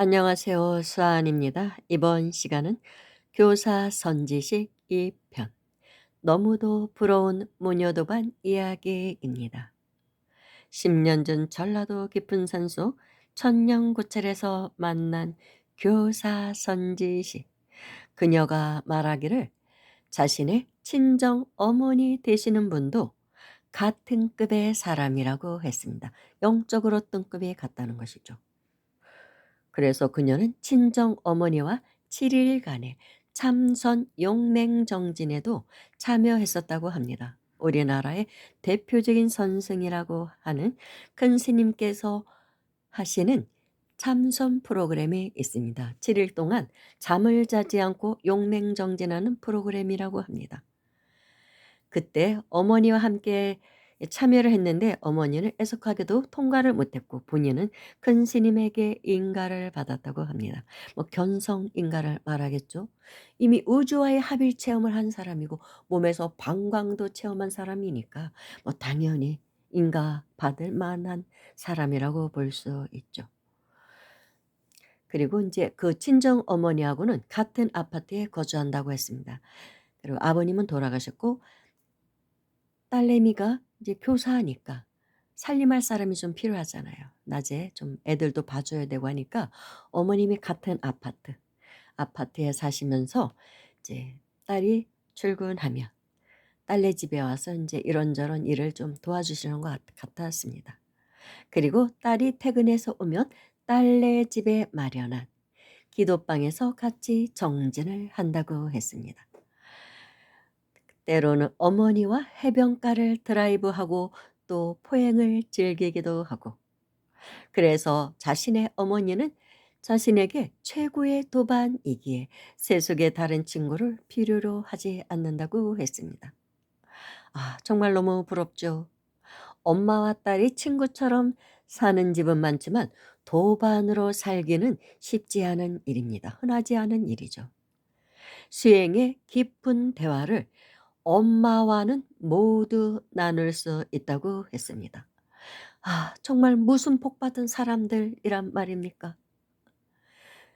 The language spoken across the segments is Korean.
안녕하세요. 수아입니다. 이번 시간은 교사 선지식 2편 너무도 부러운 모녀도반 이야기입니다. 10년 전 전라도 깊은 산속 천년고찰에서 만난 교사 선지식. 그녀가 말하기를 자신의 친정 어머니 되시는 분도 같은 급의 사람이라고 했습니다. 영적으로 등급이 같다는 것이죠. 그래서 그녀는 친정 어머니와 7일간의 참선 용맹정진에도 참여했었다고 합니다. 우리나라의 대표적인 선생이라고 하는 큰 스님께서 하시는 참선 프로그램이 있습니다. 7일 동안 잠을 자지 않고 용맹정진하는 프로그램이라고 합니다. 그때 어머니와 함께 참여를 했는데 어머니는 애석하게도 통과를 못했고 본인은 큰 스님에게 인가를 받았다고 합니다. 뭐 견성 인가를 말하겠죠. 이미 우주와의 합일 체험을 한 사람이고 몸에서 방광도 체험한 사람이니까 뭐 당연히 인가 받을 만한 사람이라고 볼 수 있죠. 그리고 이제 그 친정 어머니하고는 같은 아파트에 거주한다고 했습니다. 그리고 아버님은 돌아가셨고 딸내미가 이제 교사니까 살림할 사람이 좀 필요하잖아요. 낮에 좀 애들도 봐 줘야 되고 하니까 어머님이 같은 아파트에 사시면서 이제 딸이 출근하면 딸네 집에 와서 인제 이런저런 일을 좀 도와주시는 것 같았습니다. 그리고 딸이 퇴근해서 오면 딸네 집에 마련한 기도방에서 같이 정진을 한다고 했습니다. 때로는 어머니와 해변가를 드라이브하고 또 포행을 즐기기도 하고 그래서 자신의 어머니는 자신에게 최고의 도반이기에 세속의 다른 친구를 필요로 하지 않는다고 했습니다. 아, 정말 너무 부럽죠. 엄마와 딸이 친구처럼 사는 집은 많지만 도반으로 살기는 쉽지 않은 일입니다. 흔하지 않은 일이죠. 수행의 깊은 대화를 엄마와는 모두 나눌 수 있다고 했습니다. 아, 정말 무슨 복 받은 사람들이란 말입니까?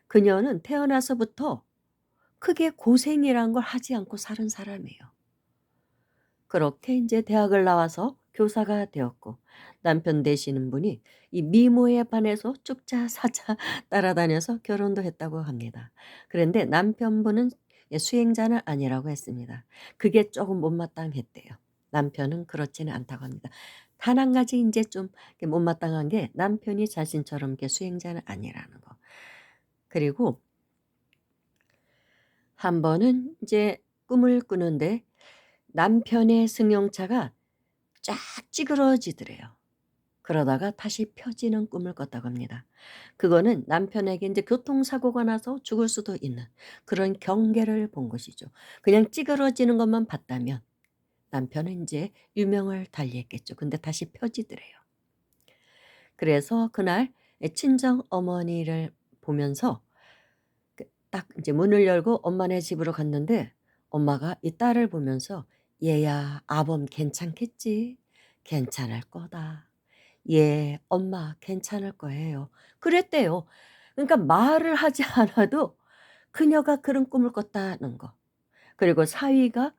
그녀는 태어나서부터 크게 고생이란 걸 하지 않고 사는 사람이에요. 그렇게 이제 대학을 나와서 교사가 되었고 남편 되시는 분이 이 미모에 반해서 쭉자사자 따라다녀서 결혼도 했다고 합니다. 그런데 남편분은 수행자는 아니라고 했습니다. 그게 조금 못마땅했대요. 남편은 그렇지는 않다고 합니다. 단 한 가지 이제 좀 이렇게 못마땅한 게 남편이 자신처럼 이렇게 수행자는 아니라는 거. 그리고 한 번은 이제 꿈을 꾸는데 남편의 승용차가 쫙 찌그러지더래요. 그러다가 다시 펴지는 꿈을 꿨다고 합니다. 그거는 남편에게 인제 교통사고가 나서 죽을 수도 있는 그런 경계를 본 것이죠. 그냥 찌그러지는 것만 봤다면 남편은 인제 유명을 달리했겠죠. 근데 다시 펴지더래요. 그래서 그날 친정 어머니를 보면서 딱 이제 문을 열고 엄마네 집으로 갔는데 엄마가 이 딸을 보면서 "얘야 아범 괜찮겠지? 괜찮을 거다. 예 엄마 괜찮을 거예요." 그랬대요. 그러니까 말을 하지 않아도 그녀가 그런 꿈을 꿨다는 거. 그리고 사위가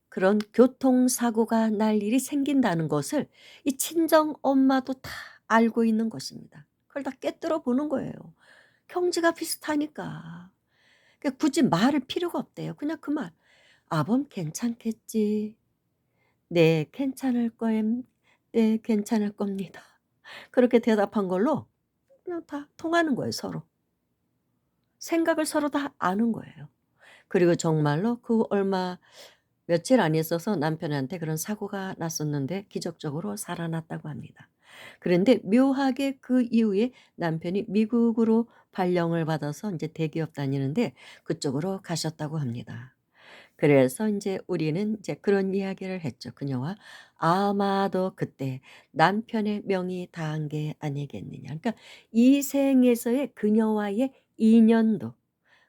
그런 교통사고가 날 일이 생긴다는 것을 이 친정 엄마도 다 알고 있는 것입니다. 그걸 다 꿰뚫어 보는 거예요. 경지가 비슷하니까. 굳이 말할 필요가 없대요. 그냥 그 말. "아범 괜찮겠지. 네 괜찮을 거엠. 네 괜찮을 겁니다." 그렇게 대답한 걸로 그냥 다 통하는 거예요 서로. 생각을 서로 다 아는 거예요. 그리고 정말로 그 얼마 며칠 안 있어서 남편한테 그런 사고가 났었는데 기적적으로 살아났다고 합니다. 그런데 묘하게 그 이후에 남편이 미국으로 발령을 받아서 인제 대기업 다니는데 그쪽으로 가셨다고 합니다. 그래서 인제 우리는 이제 그런 이야기를 했죠. 그녀와 아마도 그때 남편의 명이 닿은 게 아니겠느냐. 그러니까 이 생에서의 그녀와의 인연도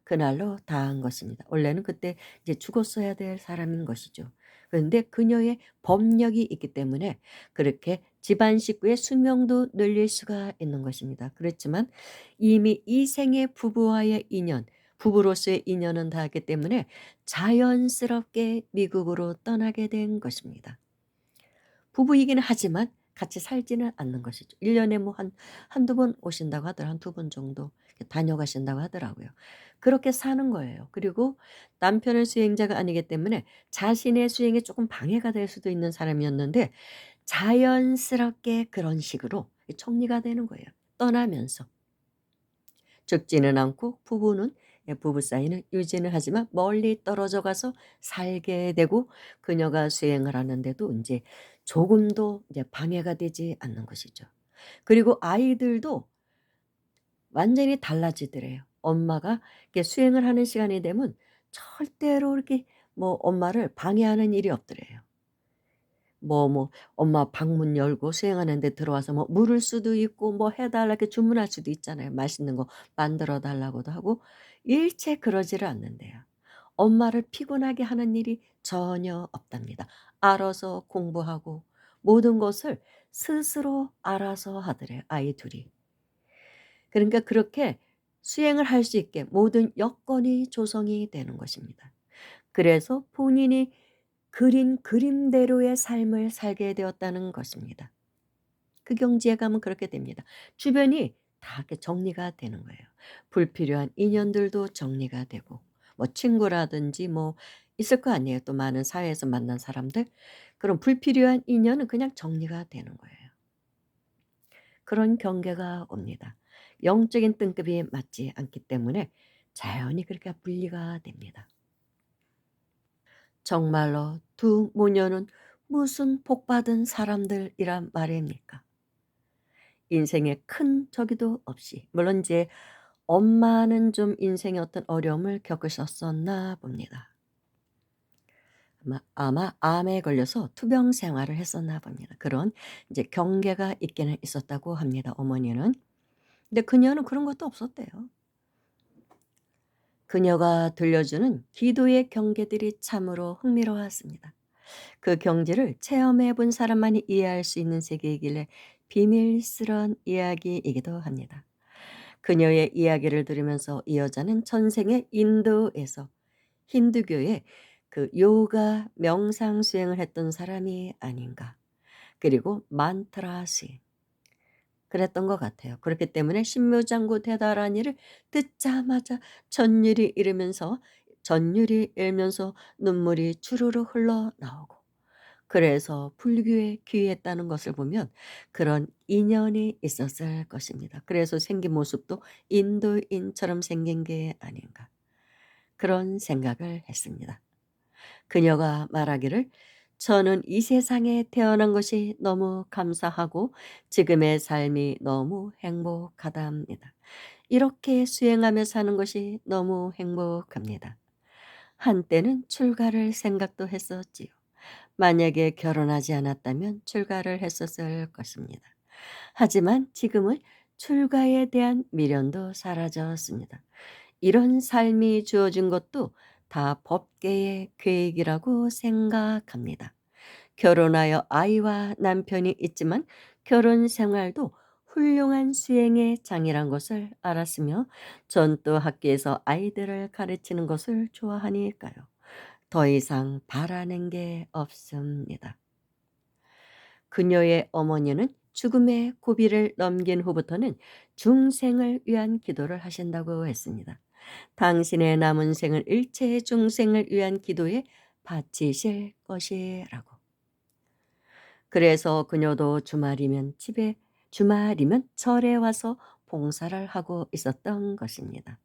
그날로 닿은 것입니다. 원래는 그때 이제 죽었어야 될 사람인 것이죠. 그런데 그녀의 법력이 있기 때문에 그렇게 집안 식구의 수명도 늘릴 수가 있는 것입니다. 그렇지만 이미 이 생의 부부와의 인연, 부부로서의 인연은 닿았기 때문에 자연스럽게 미국으로 떠나게 된 것입니다. 부부이기는 하지만 같이 살지는 않는 것이죠. 1 년에 뭐 한 한두 번 오신다고 하더라 한 두 번 정도 이렇게 다녀가신다고 하더라고요. 그렇게 사는 거예요. 그리고 남편은 수행자가 아니기 때문에 자신의 수행에 조금 방해가 될 수도 있는 사람이었는데 자연스럽게 그런 식으로 정리가 되는 거예요, 떠나면서. 죽지는 않고 부부는 부부 사이는 유지는 하지만 멀리 떨어져 가서 살게 되고 그녀가 수행을 하는데도 인제 조금도 이제 방해가 되지 않는 것이죠. 그리고 아이들도 완전히 달라지더래요. 엄마가 이렇게 수행을 하는 시간이 되면 절대로 이렇게 뭐 엄마를 방해하는 일이 없더래요. 뭐 엄마 방문 열고 수행하는 데 들어와서 뭐 물을 수도 있고 뭐 해 달라 이렇게 주문할 수도 있잖아요. 맛있는 거 만들어 달라고도 하고 일체 그러지를 않는대요. 엄마를 피곤하게 하는 일이 전혀 없답니다. 알아서 공부하고 모든 것을 스스로 알아서 하더래요, 아이 둘이. 그러니까 그렇게 수행을 할 수 있게 모든 여건이 조성이 되는 것입니다. 그래서 본인이 그린 그림대로의 삶을 살게 되었다는 것입니다. 그 경지에 가면 그렇게 됩니다. 주변이 다 이렇게 정리가 되는 거예요. 불필요한 인연들도 정리가 되고 뭐 친구라든지 뭐 있을 거 아니에요. 또 많은 사회에서 만난 사람들. 그런 불필요한 인연은 그냥 정리가 되는 거예요. 그런 경계가 옵니다. 영적인 등급이 맞지 않기 때문에 자연히 그렇게 분리가 됩니다. 정말로 두 모녀는 무슨 복받은 사람들이란 말입니까? 인생에 큰 저기도 없이 물론 이제 엄마는 좀 인생의 어떤 어려움을 겪으셨었나 봅니다. 아마 암에 걸려서 투병 생활을 했었나 봅니다. 그런 이제 경계가 있기는 있었다고 합니다, 어머니는. 근데 그녀는 그런 것도 없었대요. 그녀가 들려주는 기도의 경계들이 참으로 흥미로웠습니다. 그 경지를 체험해 본 사람만이 이해할 수 있는 세계이길래 비밀스런 이야기이기도 합니다. 그녀의 이야기를 들으면서 이 여자는 전생에 인도에서 힌두교의 그 요가 명상 수행을 했던 사람이 아닌가. 그리고 만트라 수행. 그랬던 것 같아요. 그렇기 때문에 신묘장구 대다라니를 듣자마자 전율이 일면서 눈물이 주르르 흘러나오고 그래서 불교에 귀했다는 것을 보면 그런 인연이 있었을 것입니다. 그래서 생긴 모습도 인도인처럼 생긴 게 아닌가 그런 생각을 했습니다. 그녀가 말하기를 "저는 이 세상에 태어난 것이 너무 감사하고 지금의 삶이 너무 행복하답니다. 이렇게 수행하며 사는 것이 너무 행복합니다. 한때는 출가를 생각도 했었지요. 만약에 결혼하지 않았다면 출가를 했었을 것입니다. 하지만 지금은 출가에 대한 미련도 사라졌습니다. 이런 삶이 주어진 것도 다 법계의 계획이라고 생각합니다. 결혼하여 아이와 남편이 있지만 결혼 생활도 훌륭한 수행의 장이란 것을 알았으며 전 또 학교에서 아이들을 가르치는 것을 좋아하니까요. 더 이상 바라는 게 없습니다. 그녀의 어머니는 죽음의 고비를 넘긴 후부터는 중생을 위한 기도를 하신다고 했습니다. 당신의 남은 생을 일체의 중생을 위한 기도에 바치실 것이라고. 그래서 그녀도 주말이면 절에 와서 봉사를 하고 있었던 것입니다.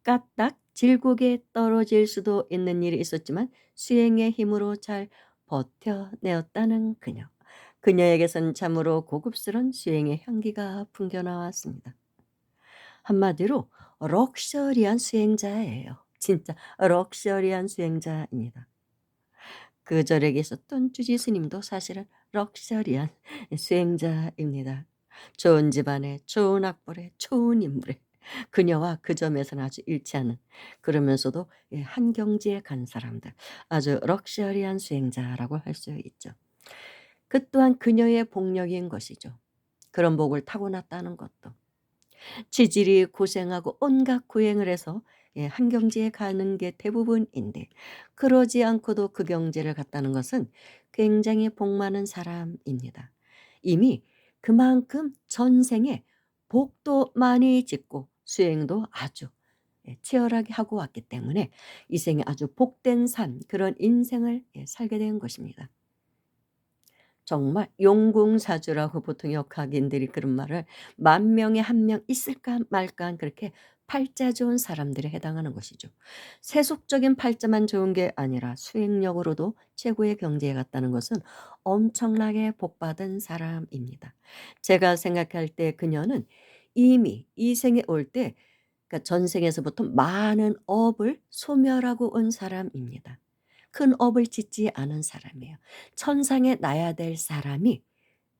까딱 질곡에 떨어질 수도 있는 일이 있었지만 수행의 힘으로 잘 버텨내었다는 그녀. 그녀에게선 참으로 고급스런 수행의 향기가 풍겨나왔습니다. 한마디로 럭셔리한 수행자예요. 진짜 럭셔리한 수행자입니다. 그 절에 계셨던 주지 스님도 사실은 럭셔리한 수행자입니다. 좋은 집안에 좋은 학벌에 좋은 인물에 그녀와 그 점에서는 아주 일치하는, 그러면서도 예 한경지에 간 사람들, 아주 럭셔리한 수행자라고 할 수 있죠. 그 또한 그녀의 복력인 것이죠. 그런 복을 타고났다는 것도. 지질이 고생하고 온갖 고행을 해서 예 한경지에 가는 게 대부분인데, 그러지 않고도 그 경지를 갔다는 것은 굉장히 복 많은 사람입니다. 이미 그만큼 전생에 복도 많이 짓고 수행도 아주 예 치열하게 하고 왔기 때문에 이 생에 아주 복된 삶, 그런 인생을 예 살게 된 것입니다. 정말 용궁사주라고 보통 역학인들이 그런 말을, 만 명에 한 명 있을까 말까 한 그렇게 팔자 좋은 사람들에 해당하는 것이죠. 세속적인 팔자만 좋은 게 아니라 수행력으로도 최고의 경지에 갔다는 것은 엄청나게 복받은 사람입니다. 제가 생각할 때 그녀는 이미 이 생에 올 때, 그러니까 전생에서부터 많은 업을 소멸하고 온 사람입니다. 큰 업을 짓지 않은 사람이에요. 천상에 나야 될 사람이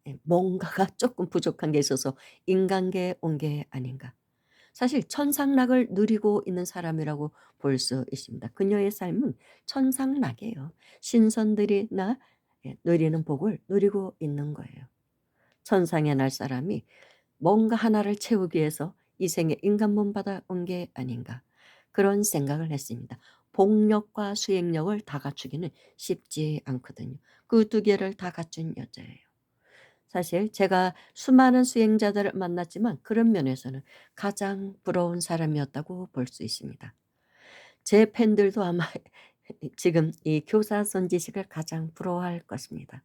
예 뭔가가 조금 부족한 게 있어서 인간계에 온 게 아닌가. 사실 천상락을 누리고 있는 사람이라고 볼 수 있습니다. 그녀의 삶은 천상락이에요. 신선들이나 예 누리는 복을 누리고 있는 거예요. 천상에 날 사람이 뭔가 하나를 채우기 위해서 이 생에 인간 몸 받아온 게 아닌가, 그런 생각을 했습니다. 복력과 수행력을 다 갖추기는 쉽지 않거든요. 그 두 개를 다 갖춘 여자예요. 사실 제가 수많은 수행자들을 만났지만 그런 면에서는 가장 부러운 사람이었다고 볼 수 있습니다. 제 팬들도 아마 지금 이 교사선 지식을 가장 부러워할 것입니다.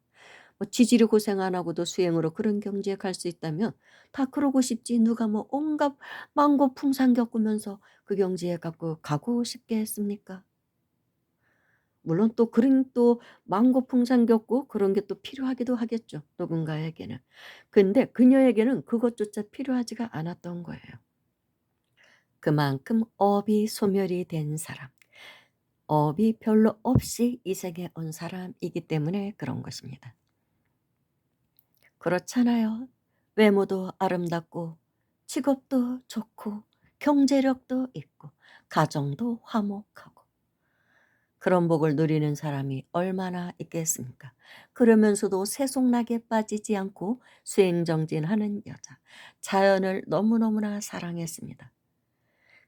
뭐 지지를 고생 안 하고도 수행으로 그런 경지에 갈 수 있다면 다 그러고 싶지, 누가 뭐 온갖 만고풍상 겪으면서 그 경지에 갖고 가고 싶겠습니까? 물론 또 그런 또 만고풍상 겪고 그런 게 또 필요하기도 하겠죠, 누군가에게는. 근데 그녀에게는 그것조차 필요하지가 않았던 거예요. 그만큼 업이 소멸이 된 사람, 업이 별로 없이 이 세계에 온 사람이기 때문에 그런 것입니다. 그렇잖아요. 외모도 아름답고 직업도 좋고 경제력도 있고 가정도 화목하고 그런 복을 누리는 사람이 얼마나 있겠습니까? 그러면서도 세속락에 빠지지 않고 수행정진하는 여자. 자연을 너무너무나 사랑했습니다.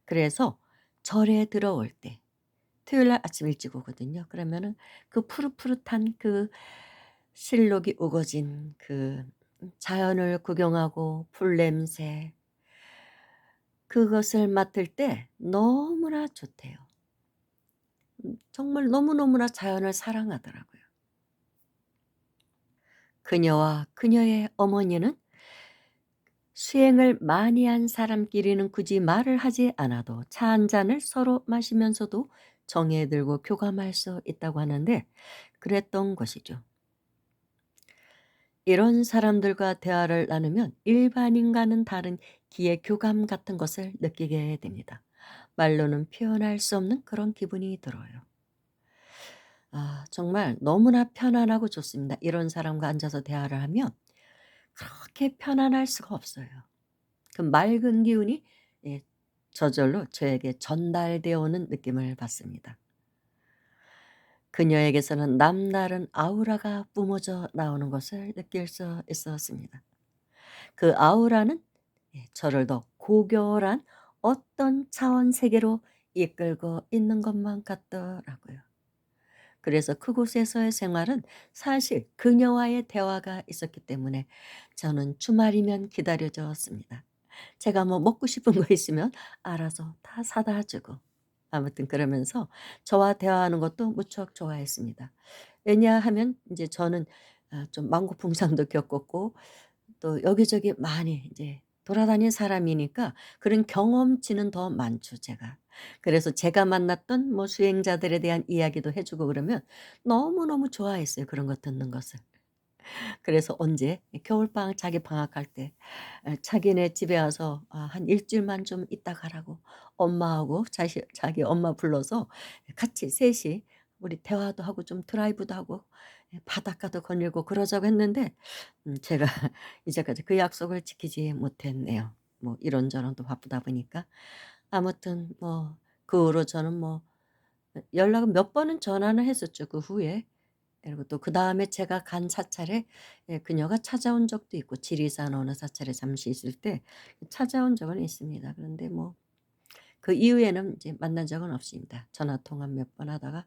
그래서 절에 들어올 때 토요일 날 아침 일찍 오거든요. 그러면은 그 푸릇푸릇한 그 실록이 우거진 그 자연을 구경하고 풀 냄새, 그것을 맡을 때 너무나 좋대요. 정말 너무너무나 자연을 사랑하더라고요. 그녀와 그녀의 어머니는 수행을 많이 한 사람끼리는 굳이 말을 하지 않아도 차 한 잔을 서로 마시면서도 정에 들고 교감할 수 있다고 하는데, 그랬던 것이죠. 이런 사람들과 대화를 나누면 일반인과는 다른 기의 교감 같은 것을 느끼게 됩니다. 말로는 표현할 수 없는 그런 기분이 들어요. 아, 정말 너무나 편안하고 좋습니다. 이런 사람과 앉아서 대화를 하면 그렇게 편안할 수가 없어요. 그 맑은 기운이 예, 저절로 저에게 전달되어 오는 느낌을 받습니다. 그녀에게서는 남다른 아우라가 뿜어져 나오는 것을 느낄 수 있었습니다. 그 아우라는 예 저를 더 고결한 어떤 차원 세계로 이끌고 있는 것만 같더라고요. 그래서 그곳에서의 생활은 사실 그녀와의 대화가 있었기 때문에 저는 주말이면 기다려졌습니다. 제가 뭐 먹고 싶은 거 있으면 알아서 다 사다 주고, 아무튼 그러면서 저와 대화하는 것도 무척 좋아했습니다. 왜냐하면 이제 저는 좀 만고풍상도 겪었고 또 여기저기 많이 이제 돌아다닌 사람이니까 그런 경험치는 더 많죠, 제가. 그래서 제가 만났던 뭐 수행자들에 대한 이야기도 해 주고 그러면 너무너무 좋아했어요, 그런 거 듣는 것을. 그래서 언제 겨울방학 자기 방학할 때 자기네 집에 와서 한 일 주일만 좀 있다 가라고 엄마하고 자기 엄마 불러서 같이 셋이 우리 대화도 하고 좀 드라이브도 하고 예 바닷가도 거닐고 그러자고 했는데 제가 이제까지 그 약속을 지키지 못했네요. 뭐 이런저런 또 바쁘다 보니까 아무튼 뭐 그 후로 저는 뭐 연락을 몇 번은 전화는 했었죠, 그 후에. 그리고 또 그다음에 제가 간 사찰에 그녀가 찾아온 적도 있고 지리산 어느 사찰에 잠시 있을 때 찾아온 적은 있습니다. 그런데 뭐 그 이후에는 이제 만난 적은 없습니다. 전화 통화 몇 번 하다가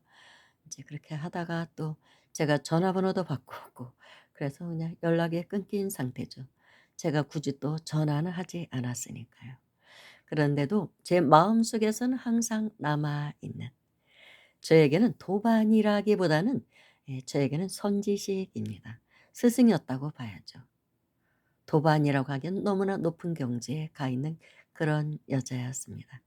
이제 그렇게 하다가 또 제가 전화번호도 바꿨고 그래서 그냥 연락이 끊긴 상태죠. 제가 굳이 또 전화는 하지 않았으니까요. 그런데도 제 마음속에서는 항상 남아 있는, 저에게는 도반이라기보다는 저에게는 선지식입니다. 스승이었다고 봐야죠. 도반이라고 하기엔 너무나 높은 경지에 가 있는 그런 여자였습니다.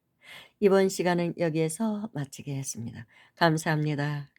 이번 시간은 여기에서 마치겠습니다. 감사합니다.